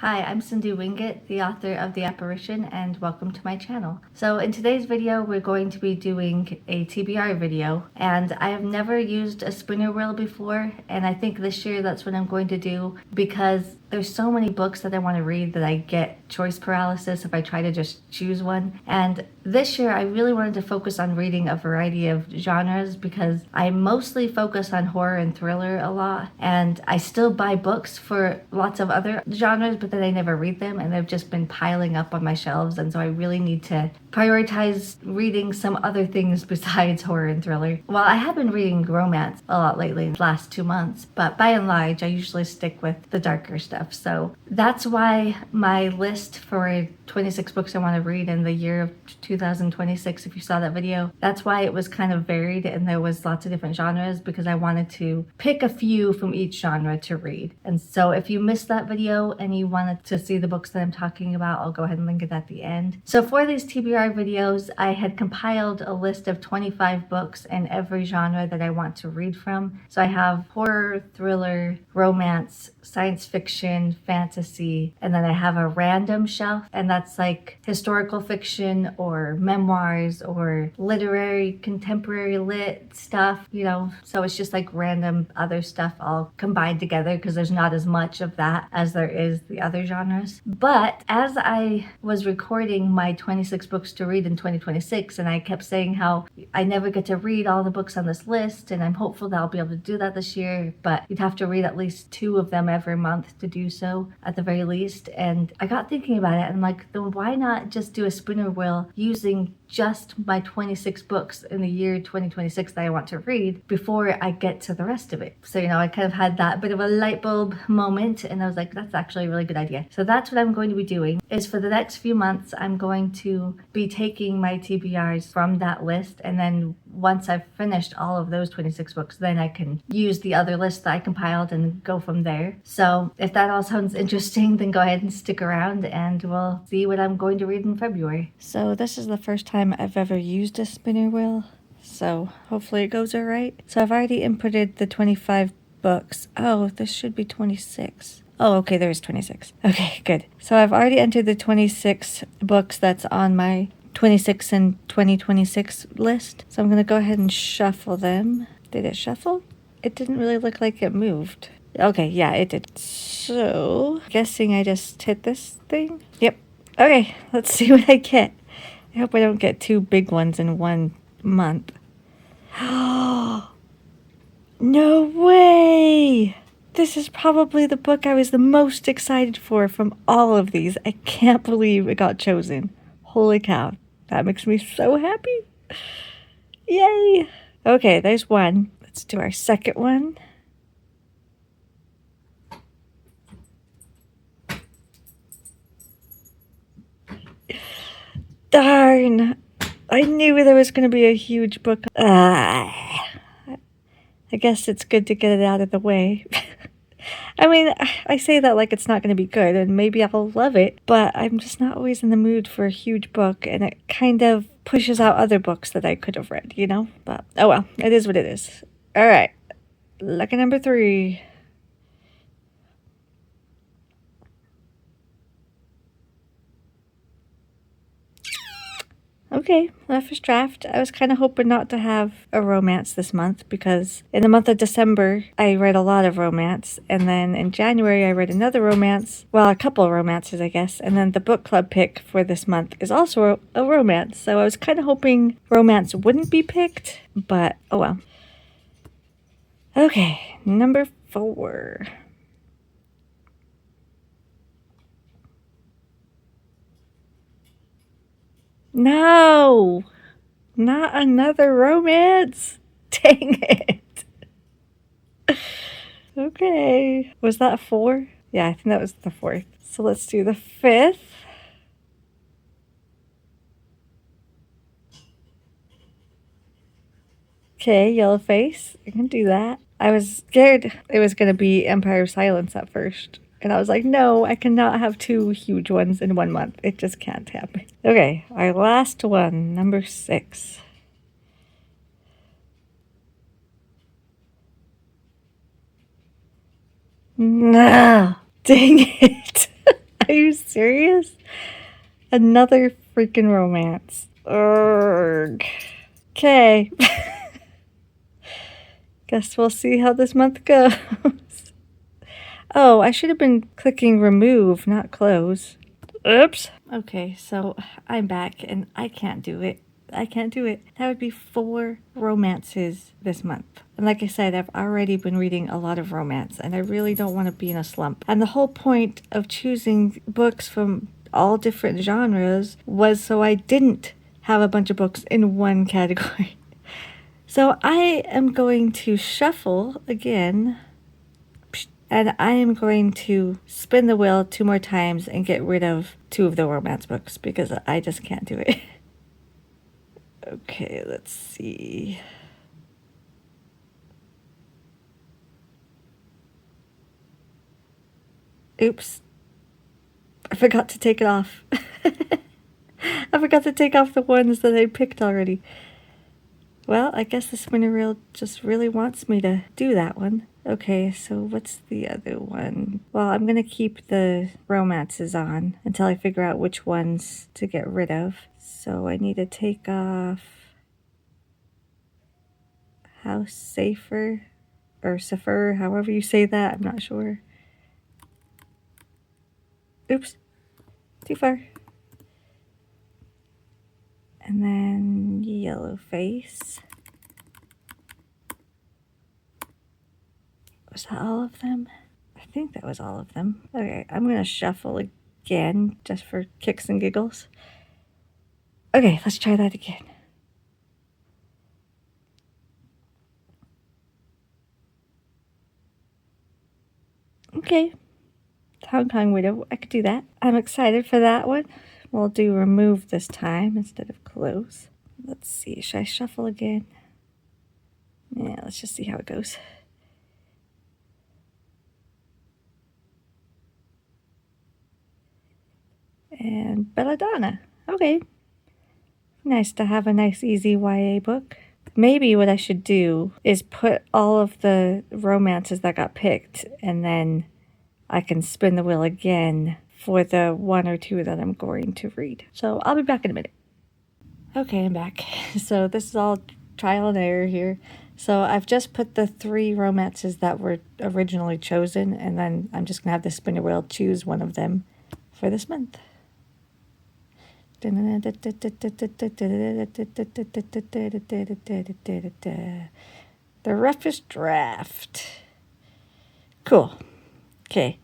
Hi, I'm Cindy Winget, the author of The Apparition, and welcome to my channel. So in today's video, we're going to be doing a TBR video, and I have never used a spinner wheel before, and I think this year that's what I'm going to do because there's so many books that I want to read that I get choice paralysis if I try to just choose one. And this year I really wanted to focus on reading a variety of genres because I mostly focus on horror and thriller a lot, and I still buy books for lots of other genres, but then I never read them and they've just been piling up on my shelves, and so I really need to prioritize reading some other things besides horror and thriller. Well, I have been reading romance a lot lately in the last 2 months, but by and large I usually stick with the darker stuff. So that's why my list for 26 books I want to read in the year of 2026, if you saw that video, that's why it was kind of varied and there was lots of different genres, because I wanted to pick a few from each genre to read. And so if you missed that video and you wanted to see the books that I'm talking about, I'll go ahead and link it at the end. So for these TBR videos, I had compiled a list of 25 books in every genre that I want to read from. So I have horror, thriller, romance, science fiction, fantasy, and then I have a random shelf, and that's like historical fiction or memoirs or literary, contemporary lit stuff, so it's just like random other stuff all combined together because there's not as much of that as there is the other genres. But as I was recording my 26 books to read in 2026, and I kept saying how I never get to read all the books on this list, and I'm hopeful that I'll be able to do that this year, but you'd have to read at least 2 of them every month to do so at the very least. And I got thinking about it, and I'm like, then why not just do a spinner wheel using just my 26 books in the year 2026 that I want to read before I get to the rest of it. So, I kind of had that bit of a light bulb moment, and I was like, that's actually a really good idea. So that's what I'm going to be doing, is for the next few months, I'm going to be taking my TBRs from that list, and then once I've finished all of those 26 books, then I can use the other list that I compiled and go from there. So if that all sounds interesting, then go ahead and stick around and we'll see what I'm going to read in February. So this is the first time I've ever used a spinner wheel, so hopefully it goes all right. So I've already inputted the 25 books. Oh, this should be 26. Oh, okay, there's 26. Okay, good. So I've already entered the 26 books that's on my 26 and 2026 list. So I'm going to go ahead and shuffle them. Did it shuffle? It didn't really look like it moved. Okay, yeah, it did. So, guessing I just hit this thing? Yep. Okay, let's see what I get. I hope I don't get 2 big ones in 1 month. No way! This is probably the book I was the most excited for from all of these. I can't believe it got chosen. Holy cow. That makes me so happy. Yay! Okay, there's one. Let's do our second one. Darn! I knew there was going to be a huge book. I guess it's good to get it out of the way. I mean, I say that like it's not going to be good, and maybe I'll love it, but I'm just not always in the mood for a huge book, and it kind of pushes out other books that I could have read, But, oh well, it is what it is. All right, lucky number 3. Okay, that first draft. I was kind of hoping not to have a romance this month because in the month of December, I read a lot of romance. And then in January, I read another romance. Well, a couple of romances, I guess. And then the book club pick for this month is also a romance. So I was kind of hoping romance wouldn't be picked, but oh well. Okay, number 4. No! Not another romance! Dang it! Okay. Was that 4? Yeah, I think that was the 4th. So let's do the 5th. Okay, yellow face. I can do that. I was scared it was going to be Empire of Silence at first. And I was like, no, I cannot have 2 huge ones in 1 month. It just can't happen. Okay, our last one, number 6. No, dang it. serious? Another freaking romance. Urgh. Okay. Guess we'll see how this month goes. Oh, I should have been clicking remove, not close. Oops. Okay, so I'm back and I can't do it. I can't do it. That would be 4 romances this month. And like I said, I've already been reading a lot of romance and I really don't want to be in a slump. And the whole point of choosing books from all different genres was so I didn't have a bunch of books in one category. So I am going to shuffle again. And I am going to spin the wheel 2 more times and get rid of 2 of the romance books because I just can't do it. Okay, let's see. Oops. I forgot to take it off. I forgot to take off the ones that I picked already. Well, I guess the spinner wheel just really wants me to do that one. Okay, so what's the other one? Well, I'm going to keep the romances on until I figure out which ones to get rid of. So I need to take off House Safer or Safer, however you say that. I'm not sure. Oops, too far. And then Yellow Face. Was that all of them? I think that was all of them. Okay, I'm going to shuffle again just for kicks and giggles. Okay, let's try that again. Okay, Hong Kong Widow, I could do that. I'm excited for that one. We'll do remove this time instead of close. Let's see, should I shuffle again? Yeah, let's just see how it goes. And Belladonna. Okay. Nice to have a nice, easy YA book. Maybe what I should do is put all of the romances that got picked, and then I can spin the wheel again for the 1 or 2 that I'm going to read. So I'll be back in a minute. Okay, I'm back. So this is all trial and error here. So I've just put the 3 romances that were originally chosen, and then I'm just going to have the spinner wheel choose one of them for this month. The roughest draft. Cool. Okay.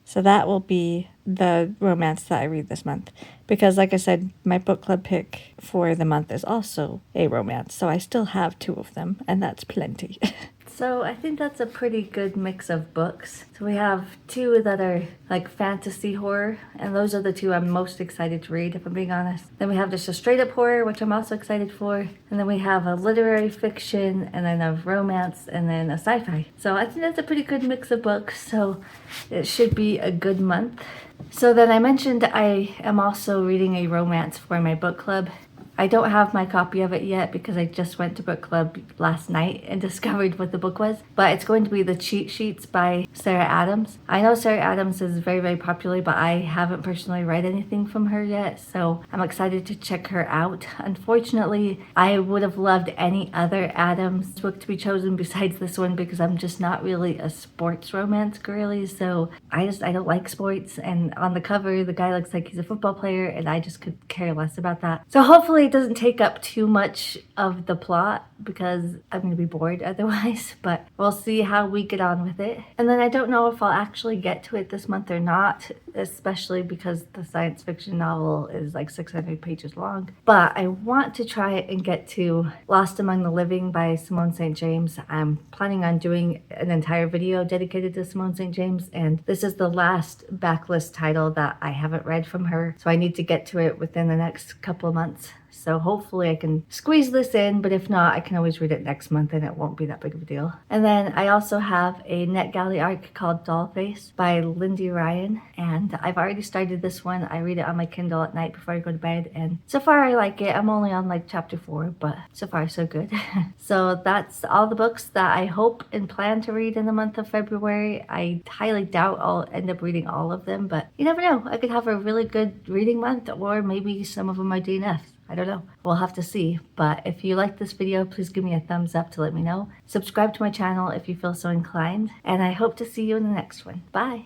So that will be the romance that I read this month. Because like I said, my book club pick for the month is also a romance. So I still have 2 of them, and that's plenty. So I think that's a pretty good mix of books. So we have 2 that are like fantasy horror, and those are the 2 I'm most excited to read, if I'm being honest. Then we have just a straight up horror, which I'm also excited for. And then we have a literary fiction, and then a romance, and then a sci-fi. So I think that's a pretty good mix of books, so it should be a good month. So then I mentioned I am also reading a romance for my book club. I don't have my copy of it yet because I just went to book club last night and discovered what the book was. But it's going to be The Cheat Sheets by Sarah Adams. I know Sarah Adams is very, very popular, but I haven't personally read anything from her yet, so I'm excited to check her out. Unfortunately, I would have loved any other Adams book to be chosen besides this one because I'm just not really a sports romance girly, so I don't like sports, and on the cover the guy looks like he's a football player and I just could care less about that. So hopefully it doesn't take up too much of the plot because I'm going to be bored otherwise, but we'll see how we get on with it. And then I don't know if I'll actually get to it this month or not, especially because the science fiction novel is like 600 pages long. But I want to try it and get to Lost Among the Living by Simone St. James. I'm planning on doing an entire video dedicated to Simone St. James, and this is the last backlist title that I haven't read from her, so I need to get to it within the next couple of months. So hopefully I can squeeze this in, but if not, I can always read it next month and it won't be that big of a deal. And then I also have a NetGalley arc called Dollface by Lindy Ryan, and I've already started this one. I read it on my Kindle at night before I go to bed, and so far I like it. I'm only on like chapter 4, but so far so good. So that's all the books that I hope and plan to read in the month of February. I highly doubt I'll end up reading all of them, but you never know. I could have a really good reading month, or maybe some of them are DNFs. I don't know. We'll have to see. But if you like this video, please give me a thumbs up to let me know. Subscribe to my channel if you feel so inclined. And I hope to see you in the next one. Bye!